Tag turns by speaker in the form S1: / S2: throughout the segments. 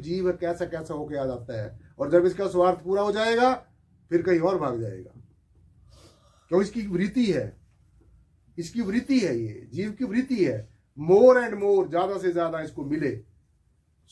S1: जीव है कैसा कैसा होके आ जाता है, और जब इसका स्वार्थ पूरा हो जाएगा फिर कहीं और भाग जाएगा। क्यों? इसकी वृत्ति है, इसकी वृत्ति है, ये जीव की वृत्ति है, मोर एंड मोर, ज्यादा से ज्यादा इसको मिले।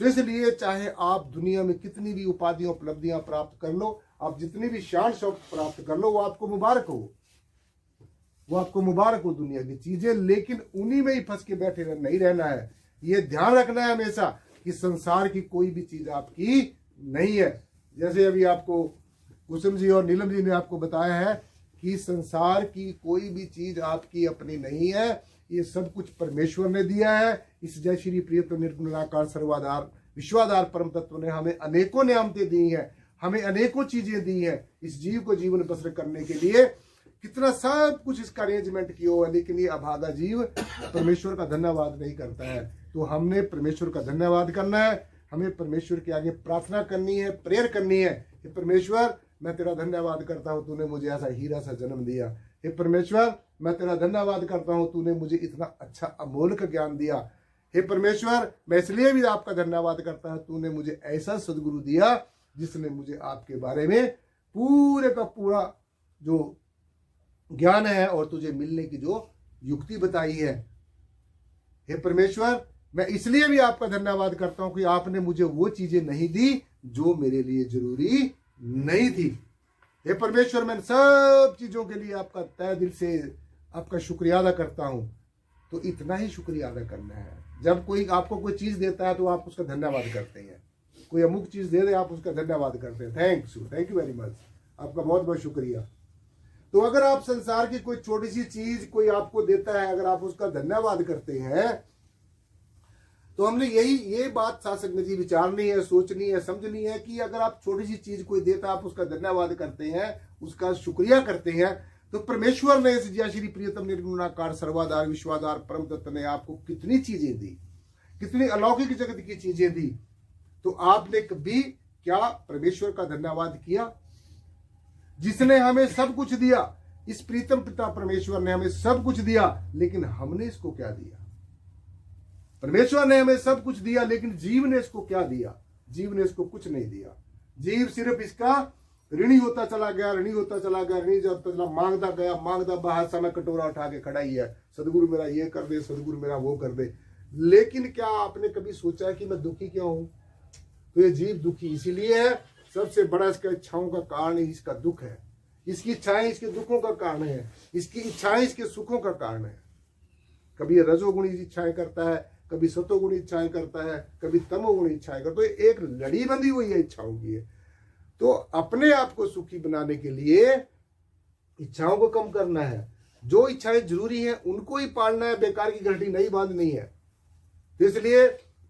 S1: सो इसलिए चाहे आप दुनिया में कितनी भी उपाधियां उपलब्धियां प्राप्त कर लो, आप जितनी भी शान शौकत प्राप्त कर लो, वो आपको मुबारक हो, वो आपको मुबारक हो दुनिया की चीजें, लेकिन उन्हीं में ही फंस के बैठे नहीं रहना है। ये ध्यान रखना है हमेशा कि संसार की कोई भी चीज आपकी नहीं है। जैसे अभी आपको कुसुम जी और नीलम जी ने आपको बताया है कि संसार की कोई भी चीज आपकी अपनी नहीं है, ये सब कुछ परमेश्वर ने दिया है। इस जय श्री प्रियतम निर्गुणाकार सर्वाधार विश्वाधार परम तत्व ने हमें अनेकों नियामतें दी हैं, हमें अनेकों चीजें दी हैं इस जीव को जीवन बसर करने के लिए। कितना सब कुछ इसका अरेंजमेंट किया हुआ है, लेकिन ये अभागा जीव परमेश्वर का धन्यवाद नहीं करता है। तो हमने परमेश्वर का धन्यवाद करना है, हमें परमेश्वर के आगे प्रार्थना करनी है, प्रेयर करनी है कि परमेश्वर मैं तेरा धन्यवाद करता हूं, तूने मुझे ऐसा हीरा सा जन्म दिया। हे परमेश्वर मैं तेरा धन्यवाद करता हूं, तूने मुझे इतना अच्छा अमोलक ज्ञान दिया। हे परमेश्वर मैं इसलिए भी आपका धन्यवाद करता हूं, तूने मुझे ऐसा सदगुरु दिया जिसने मुझे आपके बारे में पूरे का पूरा जो ज्ञान है और तुझे मिलने की जो युक्ति बताई है। हे परमेश्वर मैं इसलिए भी आपका धन्यवाद करता हूं कि आपने मुझे वो चीजें नहीं दी जो मेरे लिए जरूरी नहीं थी। हे परमेश्वर मैं सब चीजों के लिए आपका तहे दिल से आपका शुक्रिया अदा करता हूं। तो इतना ही शुक्रिया अदा करना है। जब कोई आपको कोई चीज देता है तो आप उसका धन्यवाद करते हैं, कोई अमुक चीज दे दे आप उसका धन्यवाद करते हैं, थैंक यू वेरी मच, आपका बहुत बहुत शुक्रिया। तो अगर आप संसार की कोई छोटी सी चीज कोई आपको देता है, अगर आप उसका धन्यवाद करते हैं, तो हमने ये बात सासंग जी विचारनी है, सोचनी है, समझनी है कि अगर आप छोटी सी चीज कोई देता आप उसका धन्यवाद करते हैं, उसका शुक्रिया करते हैं, तो परमेश्वर ने इस जय श्री प्रियतम निर्गुणाकार सर्वाधार विश्वाधार परम तत्व ने आपको कितनी चीजें दी, कितनी अलौकिक जगत की चीजें दी। तो आपने कभी क्या परमेश्वर का धन्यवाद किया जिसने हमें सब कुछ दिया? इस प्रीतम पिता परमेश्वर ने हमें सब कुछ दिया, लेकिन हमने इसको क्या दिया? परमेश्वर ने हमें सब कुछ दिया, लेकिन जीव ने इसको क्या दिया? जीव ने इसको कुछ नहीं दिया। जीव सिर्फ इसका ऋणी होता चला गया, ऋणी होता चला गया, ऋणी होता चला, मांगता गया, मांगता बाहर समय कटोरा उठा के खड़ा ही है, सदगुरु मेरा ये कर दे, सदगुरु मेरा वो कर दे। लेकिन क्या आपने कभी सोचा है कि मैं दुखी क्यों हूं? तो ये जीव दुखी इसीलिए है, सबसे बड़ा इसका इच्छाओं का कारण इसका दुख है, इसकी इच्छाएं इसके दुखों का कारण है, इसकी इच्छाएं इसके सुखों का कारण है। कभी रजोगुणी इच्छाएं करता है, कभी सतोगुणी इच्छाएं करता है, कभी तमोगुणी इच्छाएं करता है। तो एक लड़ी बंधी हुई है इच्छाओं की है। तो अपने आप को सुखी बनाने के लिए इच्छाओं को कम करना है, जो इच्छाएं जरूरी हैं उनको ही पालना है, बेकार की घंटी नहीं बांधनी है। तो इसलिए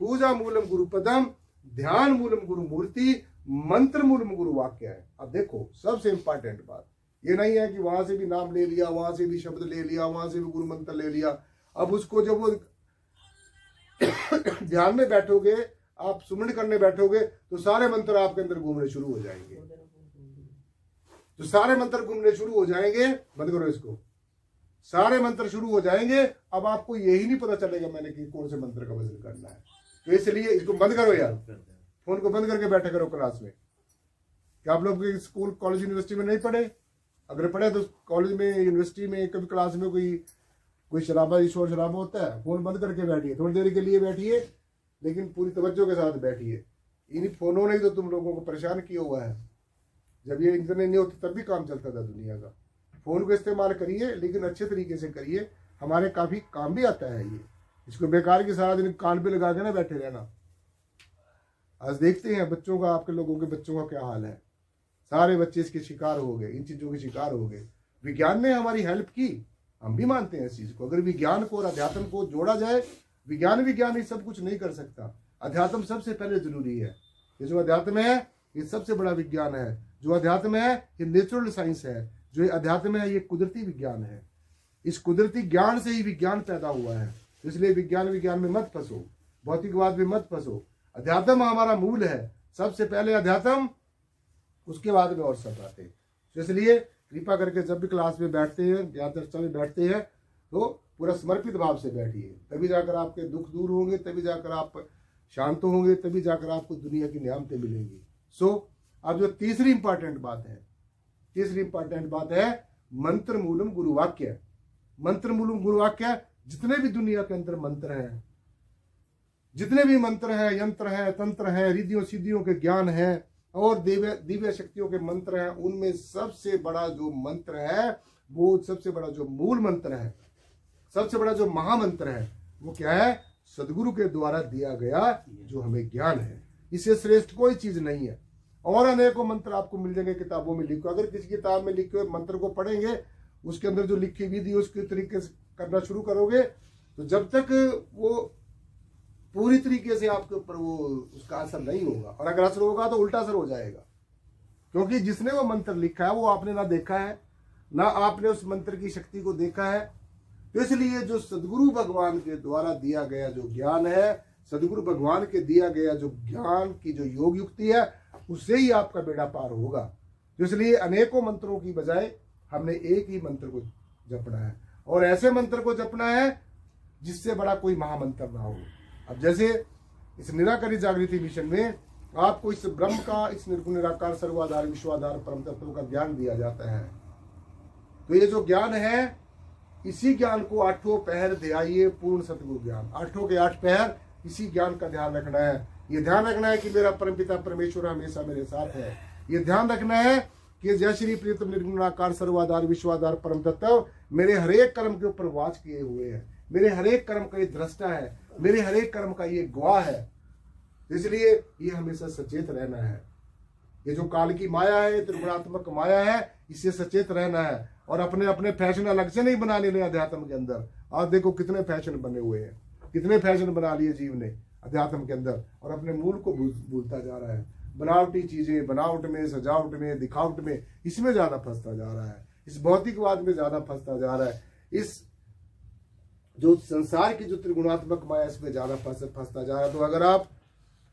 S1: पूजा मूलम गुरु पदम, ध्यान मूलम गुरु मूर्ति, मंत्र मूलम गुरु वाक्य है। अब देखो सबसे इंपॉर्टेंट बात ये नहीं है कि वहां से भी नाम ले लिया, वहां से भी शब्द ले लिया, वहां से भी गुरु मंत्र ले लिया। अब उसको जब वो ध्यान में बैठोगे, आप सुमन करने बैठोगे, तो सारे मंत्र आपके अंदर घूमने शुरू हो जाएंगे, तो सारे मंत्र घूमने शुरू हो जाएंगे। बंद करो इसको, सारे मंत्र शुरू हो जाएंगे। अब आपको यही नहीं पता चलेगा मैंने कि कौन से मंत्र का वजन करना है। तो इसलिए इसको बंद करो यार, फोन को बंद करके बैठे करो क्लास में। क्या आप लोग स्कूल कॉलेज यूनिवर्सिटी में नहीं पढ़े? अगर पढ़े तो कॉलेज में यूनिवर्सिटी में कभी क्लास में कोई शराबा शोर शराबा होता है, फोन बंद करके बैठिए, थोड़ी देर के लिए बैठिए, लेकिन पूरी तवज्जो के साथ बैठिए। इन फोनों ने तो तुम लोगों को परेशान किया हुआ है। जब ये इंटरनेट नहीं होता तब भी काम चलता था दुनिया का। फोन को इस्तेमाल करिए, लेकिन अच्छे तरीके से करिए, हमारे काफी काम भी आता है ये। इसको बेकार के सारा दिन कान पे लगा के ना बैठे रहना। आज देखते हैं बच्चों का, आपके लोगों के बच्चों का क्या हाल है। सारे बच्चे इसके शिकार हो गए, इन चीजों के शिकार हो गए। विज्ञान ने हमारी हेल्प की, हम भी मानते हैं इस चीज को। अगर विज्ञान को और अध्यात्म को जोड़ा जाए, विज्ञान ही सब कुछ नहीं कर सकता। अध्यात्म सबसे पहले जरूरी है। ये जो अध्यात्म है ये सबसे बड़ा विज्ञान है। जो अध्यात्म है ये नेचुरल साइंस है। जो अध्यात्म है ये कुदरती विज्ञान है। इस कुदरती ज्ञान से ही विज्ञान पैदा हुआ है। इसलिए विज्ञान में मत फंसो, भौतिकवाद में मत फंसो। अध्यात्म हमारा मूल है। सबसे पहले अध्यात्म, उसके बाद में और सब बातें। इसलिए कृपा करके जब भी क्लास में बैठते हैं या चर्चा में बैठते हैं तो पूरा समर्पित भाव से बैठिए, तभी जाकर आपके दुख दूर होंगे, तभी जाकर आप शांत होंगे तभी जाकर आपको दुनिया की नियामतें मिलेंगी। अब जो तीसरी इंपॉर्टेंट बात है मंत्र मूलम गुरुवाक्य। मंत्र मूलम गुरुवाक्य, जितने भी दुनिया के अंदर मंत्र हैं, जितने भी मंत्र हैं, यंत्र हैं, तंत्र हैं, रिद्धियों सिद्धियों के ज्ञान हैं और दिव्य शक्तियों के मंत्र हैं, उनमें सबसे बड़ा जो मंत्र है, वो सबसे बड़ा जो मूल मंत्र है, सबसे बड़ा जो महामंत्र है, वो क्या है? सदगुरु के द्वारा दिया गया जो हमें ज्ञान है। इससे श्रेष्ठ कोई चीज नहीं है। और अनेकों मंत्र आपको मिल जाएंगे किताबों में लिखे। अगर किसी किताब में लिखे हुए मंत्र को पढ़ेंगे, उसके अंदर जो लिखी विधि उसके तरीके से करना शुरू करोगे, तो जब तक वो पूरी तरीके से आपके ऊपर वो उसका असर नहीं होगा, और अगर असर होगा तो उल्टा असर हो जाएगा। क्योंकि जिसने वो मंत्र लिखा है वो आपने ना देखा है, ना आपने उस मंत्र की शक्ति को देखा है। तो इसलिए जो सदगुरु भगवान के द्वारा दिया गया जो ज्ञान है, सदगुरु भगवान के दिया गया जो ज्ञान की जो योग युक्ति है, उससे ही आपका बेड़ा पार होगा। तो इसलिए अनेकों मंत्रों की बजाय हमने एक ही मंत्र को जपना है, और ऐसे मंत्र को जपना है जिससे बड़ा कोई महामंत्र ना हो। अब जैसे इस निराकारी जागृति मिशन में आपको इस ब्रह्म का, इस निर्गुण निराकार सर्वाधार विश्वाधार परम तत्व का ज्ञान दिया जाता है। तो ये जो ज्ञान है, इसी ज्ञान को 8 पहर ध्याइए पूर्ण सतगुरु ज्ञान। 8 के 8 पहर इसी ज्ञान का ध्यान रखना है। ये ध्यान रखना है कि मेरा परमपिता परमेश्वर हमेशा मेरे साथ है। ये ध्यान रखना है कि जय श्री प्रीतम निर्गुण निराकार सर्वाधार विश्वाधार परम तत्व मेरे हरेक कर्म के ऊपर वाच किए हुए हैं, मेरे हरेक कर्म का ये दृष्टा है, मेरे हरेक कर्म का ये गवाह है। इसलिए ये हमेशा सचेत रहना है। ये जो काल की माया है, त्रिगुणात्मक माया है, इससे सचेत रहना है और अपने अपने फैशन अलग से नहीं बना लेने अध्यात्म के अंदर। आज देखो कितने फैशन बने हुए हैं, कितने फैशन बना लिए जीव ने अध्यात्म के अंदर, और अपने मूल को भूलता जा रहा है। बनावटी चीजें, बनावट में, सजावट में, दिखावट में, इसमें ज्यादा फंसता जा रहा है, इस भौतिकवाद में ज्यादा फंसता जा रहा है, इस जो संसार की जो त्रिगुणात्मक माया इसमें ज्यादा फंसता जा रहा है। तो अगर आप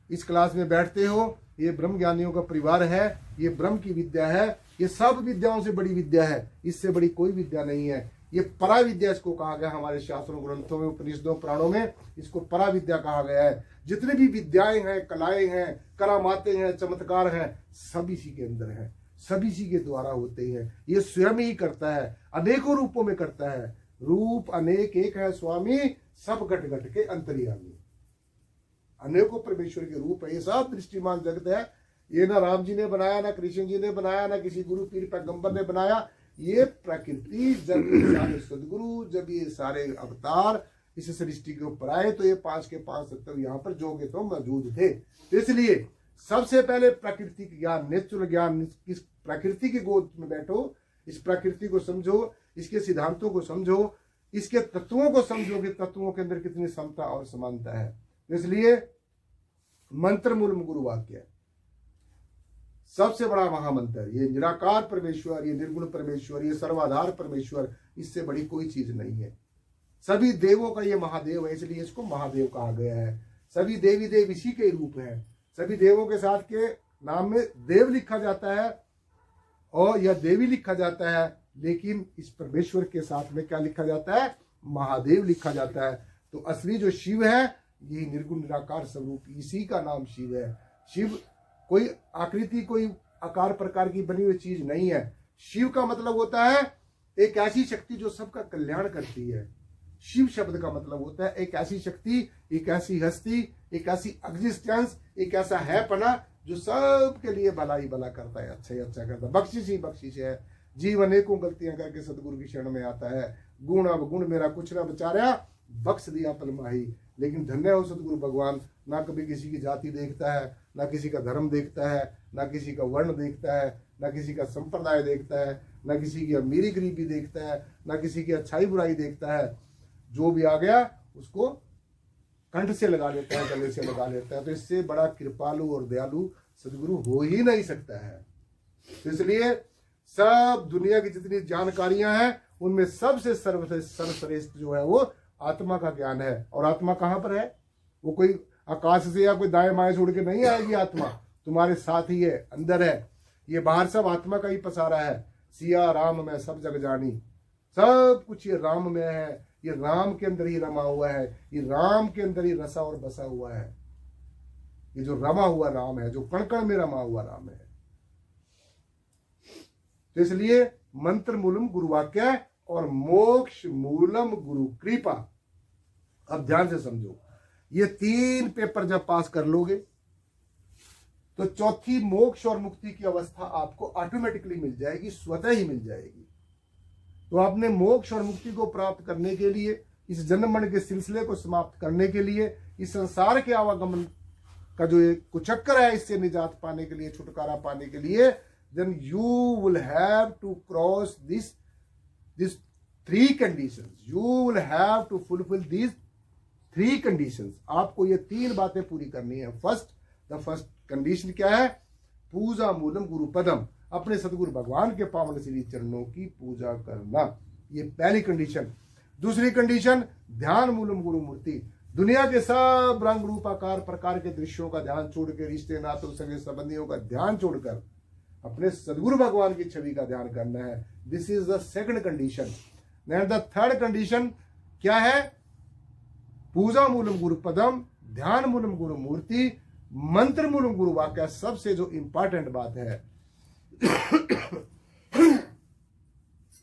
S1: इस क्लास में बैठते हो, ये ब्रह्म ज्ञानियों का परिवार है, ये ब्रह्म की विद्या है, ये सब विद्याओं से बड़ी विद्या है, इससे बड़ी कोई विद्या नहीं है। ये परा विद्या इसको कहा गया हमारे शास्त्रों ग्रंथों में, उपनिषदों पुराणों में इसको परा विद्या कहा गया है। जितने भी विद्याएं हैं, कलाएं हैं, करामातें हैं, चमत्कार हैं, सब इसी के अंदर है, सब इसी के द्वारा होते हैं। ये स्वयं ही करता है, अनेकों रूपों में करता है। रूप अनेक एक है स्वामी, सब घट घट के अंतर्यामी। अनेकों परमेश्वर के रूप है, ये सब दृष्टिमान जगत है। ये ना राम जी ने बनाया, ना कृष्ण जी ने बनाया, ना किसी गुरु पीर पैगंबर ने बनाया। ये प्रकृति, जब ये सारे सदगुरु, जब ये सारे अवतार इस सृष्टि के ऊपर आए, तो ये 5 के 5 तत्व यहाँ पर जोगे तो मौजूद थे। तो इसलिए सबसे पहले प्रकृति का ज्ञान, नेचुरल ज्ञान, इस प्रकृति की गोद में बैठो, इस प्रकृति को समझो, इसके सिद्धांतों को समझो, इसके तत्वों को समझो कि तत्वों के अंदर कितनी समता और समानता है। इसलिए मंत्र मूलम गुरु वाक्य सबसे बड़ा महामंत्र, ये निराकार परमेश्वर, ये निर्गुण परमेश्वर, ये सर्वाधार परमेश्वर, इससे बड़ी कोई चीज नहीं है। सभी देवों का ये महादेव है, इसलिए इसको महादेव कहा गया है। सभी देवी देव इसी के रूप हैं। सभी देवों के साथ के नाम में देव लिखा जाता है और यह देवी लिखा जाता है, लेकिन इस परमेश्वर के साथ में क्या लिखा जाता है? महादेव लिखा जाता है। तो असली जो शिव है, ये निर्गुण निराकार स्वरूप, इसी का नाम शिव है। शिव कोई आकृति, कोई आकार प्रकार की बनी हुई चीज नहीं है। शिव का मतलब होता है एक ऐसी शक्ति जो सबका कल्याण करती है। शिव शब्द का मतलब होता है एक ऐसी शक्ति, एक ऐसी हस्ती, एक ऐसी एग्जिस्टेंस, एक ऐसा है पना जो सबके लिए भला ही भला करता है, अच्छा ही अच्छा करता है। बख्शिश ही बख्शिश है। जीव अनेकों गलतियां करके सतगुरु की शरण में आता है। गुण अवगुण मेरा कुछ ना बचाया, बख्श दिया पलमाही। लेकिन धन्य हो सतगुरु भगवान, ना कभी किसी की जाति देखता है, ना किसी का धर्म देखता है, ना किसी का वर्ण देखता है, ना किसी का संप्रदाय देखता है, ना किसी की अमीरी गरीबी देखता है, ना किसी की अच्छाई बुराई देखता है। जो भी आ गया उसको कंठ से लगा लेता है, गले से लगा लेता है। तो इससे बड़ा कृपालु और दयालु सदगुरु हो ही नहीं सकता है। तो इसलिए सब दुनिया की जितनी जानकारियां हैं, उनमें सबसे सर्वश्रेष्ठ जो है वो आत्मा का ज्ञान है। और आत्मा कहाँ पर है? वो कोई आकाश से या कोई दाएं बाएं छोड़ के नहीं आएगी। आत्मा तुम्हारे साथ ही है, अंदर है। ये बाहर सब आत्मा का ही पसारा है। सिया राम में सब जग जानी, सब कुछ ये राम में है, ये राम के अंदर ही रमा हुआ है, ये राम के अंदर ही रसा और बसा हुआ है। ये जो रमा हुआ नाम है, जो कण कण में रमा हुआ नाम है। तो इसलिए मंत्र मूलम गुरु वाक्य और मोक्ष मूलम गुरु कृपा। अब ध्यान से समझो, ये 3 पेपर जब पास कर लोगे तो चौथी मोक्ष और मुक्ति की अवस्था आपको ऑटोमेटिकली मिल जाएगी, स्वतः ही मिल जाएगी। तो आपने मोक्ष और मुक्ति को प्राप्त करने के लिए, इस जन्म मरण के सिलसिले को समाप्त करने के लिए, इस संसार के आवागमन का जो एक कुचक्कर है, इससे निजात पाने के लिए, छुटकारा पाने के लिए, then you will have to cross this 3 conditions. You will have to fulfill these 3 conditions. आपको ये 3 बातें पूरी करनी है। फर्स्ट कंडीशन क्या है? पूजा मूलम गुरु पदम, अपने सदगुरु भगवान के पावन श्री चरणों की पूजा करना, ये पहली कंडीशन। दूसरी कंडीशन, ध्यान मूलम गुरु मूर्ति, दुनिया के सब रंग रूप आकार प्रकार के दृश्यों का ध्यान छोड़ के, रिश्ते नातों सगे संबंधियों का ध्यान छोड़कर अपने सदगुरु भगवान की छवि का ध्यान करना है। This is the second condition. The third condition क्या है? पूजा मूलम गुरु पदम, ध्यान मूलम गुरु मूर्ति, मंत्र मूलम गुरु वाक्य। सबसे जो इंपॉर्टेंट बात है,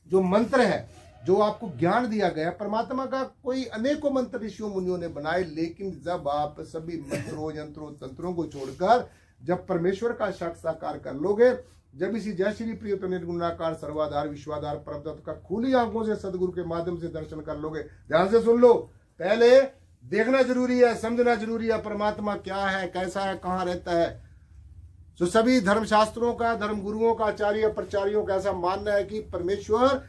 S1: जो मंत्र है, जो आपको ज्ञान दिया गया परमात्मा का, कोई अनेकों मंत्र ऋषियों मुनियों ने बनाए, लेकिन जब आप सभी मंत्रों यंत्रों तंत्रों को छोड़कर जब परमेश्वर का साक्षात्कार कर लोगे, जब इसी जय श्री प्रिय तो निर्गुणाकार सर्वाधार विश्वाधार परमतत्व का खुली आंखों से सदगुरु के माध्यम से दर्शन कर लोगे। ध्यान से सुन लो, पहले देखना जरूरी है, समझना जरूरी है, परमात्मा क्या है, कैसा है, कहाँ रहता है। तो सभी धर्मशास्त्रों का, धर्म गुरुओं का, आचार्य प्रचारियों का ऐसा मानना है कि परमेश्वर